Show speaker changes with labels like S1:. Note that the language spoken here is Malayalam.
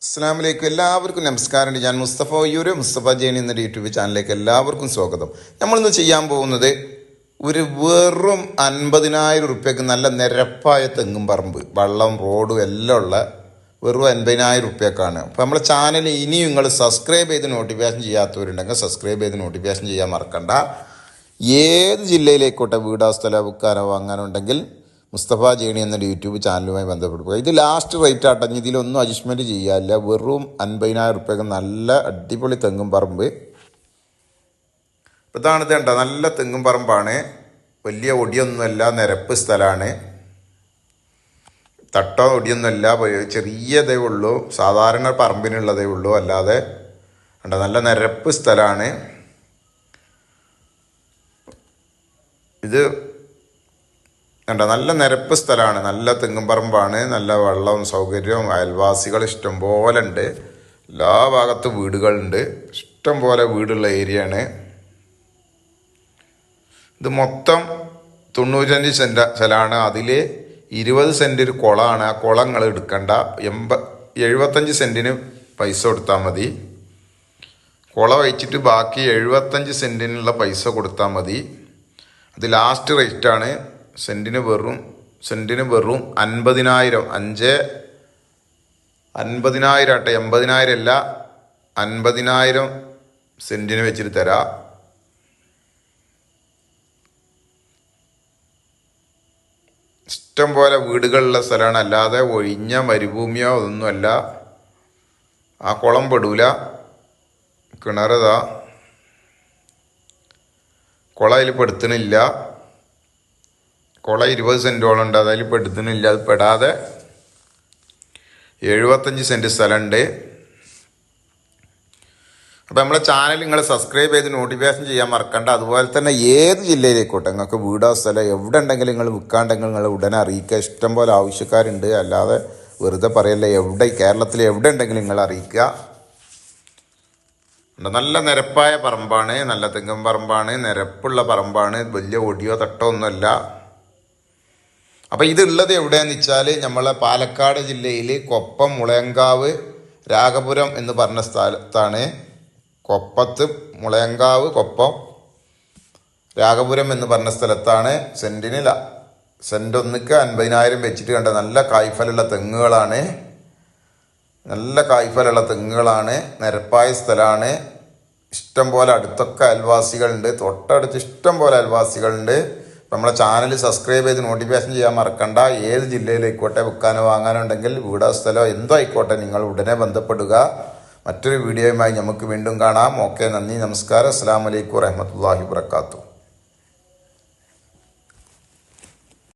S1: അസ്സലാമലൈക്കും. എല്ലാവർക്കും നമസ്കാരം. ഞാൻ മുസ്തഫ വയ്യൂര്, മുസ്തഫ ജേണി എന്ന യൂട്യൂബ് ചാനലിലേക്ക് എല്ലാവർക്കും സ്വാഗതം. നമ്മളിന്ന് ചെയ്യാൻ പോകുന്നത് ഒരു വെറും 50,000 റുപ്യക്ക് നല്ല നിരപ്പായ തെങ്ങും പറമ്പ്, വെള്ളം, റോഡും എല്ലാം ഉള്ള വെറും 50,000 റുപ്യക്കാണ്. അപ്പോൾ നമ്മളെ ചാനൽ ഇനിയും നിങ്ങൾ സബ്സ്ക്രൈബ് ചെയ്ത് നോട്ടിഫിക്കേഷൻ ചെയ്യാത്തവരുണ്ടെങ്കിൽ സബ്സ്ക്രൈബ് ചെയ്ത് നോട്ടിഫിക്കേഷൻ ചെയ്യാൻ മറക്കണ്ട. ഏത് ജില്ലയിലേക്കോട്ടെ വീടാ സ്ഥലം വിൽക്കാനോ വാങ്ങാനോ ഉണ്ടെങ്കിൽ മുസ്തഫ ജേണി എന്ന യൂട്യൂബ് ചാനലുമായി ബന്ധപ്പെടുക. ഇത് ലാസ്റ്റ് റേറ്റ് ആട്ടഞ്ഞ്, ഇതിലൊന്നും അഡ്ജസ്റ്റ്മെൻറ്റ് ചെയ്യാനില്ല. വെറും 50,000 റുപ്യക്ക് നല്ല അടിപൊളി തെങ്ങും പറമ്പ്. ഇതാണ് ഇത് കണ്ടോ, നല്ല തെങ്ങും പറമ്പാണ്. വലിയ ഒടിയൊന്നുമല്ല, നിരപ്പ് സ്ഥലമാണ്. തട്ടോ ഒടിയൊന്നുമല്ല, ചെറിയതേ ഉള്ളൂ, സാധാരണ പറമ്പിനുള്ളതേ ഉള്ളൂ. അല്ലാതെ കണ്ടോ നല്ല നിരപ്പ് സ്ഥലമാണ് ഇത്. കണ്ടോ നല്ല നിരപ്പ് സ്ഥലമാണ്, നല്ല തെങ്ങും പറമ്പാണ്, നല്ല വെള്ളവും സൗകര്യവും, അയൽവാസികൾ ഇഷ്ടം പോലെ ഉണ്ട്. എല്ലാ ഭാഗത്തും വീടുകളുണ്ട്, ഇഷ്ടം പോലെ വീടുള്ള ഏരിയയാണ് ഇത്. മൊത്തം 95 സെൻറ്റ് സ്ഥലമാണ്. അതിൽ 20 സെൻറ്റ് ഒരു കുളമാണ്. ആ കുളം നിങ്ങൾ എടുക്കണ്ട. 75 സെൻറ്റിന് പൈസ കൊടുത്താൽ മതി. കുളം വെച്ചിട്ട് ബാക്കി 75 സെൻറ്റിനുള്ള പൈസ കൊടുത്താൽ മതി. അത് ലാസ്റ്റ് റേറ്റാണ്. സെൻറ്റിന് വെറും 50,000. 50,000 ആട്ടെ, 80,000 അല്ല, 50,000 സെൻറ്റിന് വെച്ചിട്ട് തരാം. ഇഷ്ടം പോലെ വീടുകളുള്ള സ്ഥലമാണ്, അല്ലാതെ ഒഴിഞ്ഞ മരുഭൂമിയോ അതൊന്നുമല്ല. ആ കുളം പെടൂല. കിണറതാ, കുളം അതിൽ പെടുത്തണില്ല. കുളം 20 സെൻറ്റോളം ഉണ്ട്, അതിൽ പെടുത്തുന്നില്ല. അത് പെടാതെ 75 സെൻറ്റ് സ്ഥലമുണ്ട്. അപ്പോൾ നമ്മളെ ചാനൽ നിങ്ങൾ സബ്സ്ക്രൈബ് ചെയ്ത് നോട്ടിഫിക്കേഷൻ ചെയ്യാൻ മറക്കണ്ട. അതുപോലെ തന്നെ ഏത് ജില്ലയിലേക്കോട്ടെ നിങ്ങൾക്ക് വീടോ സ്ഥലം എവിടെ ഉണ്ടെങ്കിലും നിങ്ങൾ വിൽക്കാണ്ടെങ്കിൽ നിങ്ങൾ ഉടനെ അറിയിക്കുക. ഇഷ്ടം പോലെ ആവശ്യക്കാരുണ്ട്, അല്ലാതെ വെറുതെ പറയല്ല. കേരളത്തിൽ എവിടെ ഉണ്ടെങ്കിലും നിങ്ങൾ അറിയിക്കുക. നല്ല നിരപ്പായ പറമ്പാണ്, നല്ല തെങ്ങും പറമ്പാണ്, നിരപ്പുള്ള പറമ്പാണ്, വലിയ ഒടിയോ തട്ടോ ഒന്നുമല്ല. അപ്പോൾ ഇതുള്ളത് എവിടെയാണെന്ന് വെച്ചാൽ നമ്മളെ പാലക്കാട് ജില്ലയിൽ കൊപ്പം, മുളയങ്കാവ്, രാഘപുരം എന്ന് പറഞ്ഞ സ്ഥലത്താണ്. കൊപ്പത്ത്, മുളയങ്കാവ്, കൊപ്പം, രാഘപുരം എന്ന് പറഞ്ഞ സ്ഥലത്താണ്. സെൻറ്റ് ഒന്നിക്ക് 50,000 വെച്ചിട്ട് കണ്ട നല്ല കായ്ഫലുള്ള തെങ്ങുകളാണ്. നല്ല കായ്ഫലുള്ള തെങ്ങുകളാണ്, നിരപ്പായ സ്ഥലമാണ്. ഇഷ്ടം പോലെ അടുത്തൊക്കെ അയൽവാസികളുണ്ട്, തൊട്ടടുത്ത് ഇഷ്ടം പോലെ അയൽവാസികളുണ്ട്. നമ്മളെ ചാനൽ സബ്സ്ക്രൈബ് ചെയ്ത് നോട്ടിഫിക്കേഷൻ ചെയ്യാൻ മറക്കണ്ട. ഏത് ജില്ലയിലേക്കോട്ടെ വിൽക്കാനോ വാങ്ങാനോ ഉണ്ടെങ്കിൽ വീടോ സ്ഥലമോ എന്തോ ആയിക്കോട്ടെ, നിങ്ങൾ ഉടനെ ബന്ധപ്പെടുക. മറ്റൊരു വീഡിയോയുമായി നമുക്ക് വീണ്ടും കാണാം. ഓക്കെ, നന്ദി, നമസ്കാരം. അസ്സലാമു അലൈക്കും വറഹ്മത്തുള്ളാഹി വബറകാതുഹു.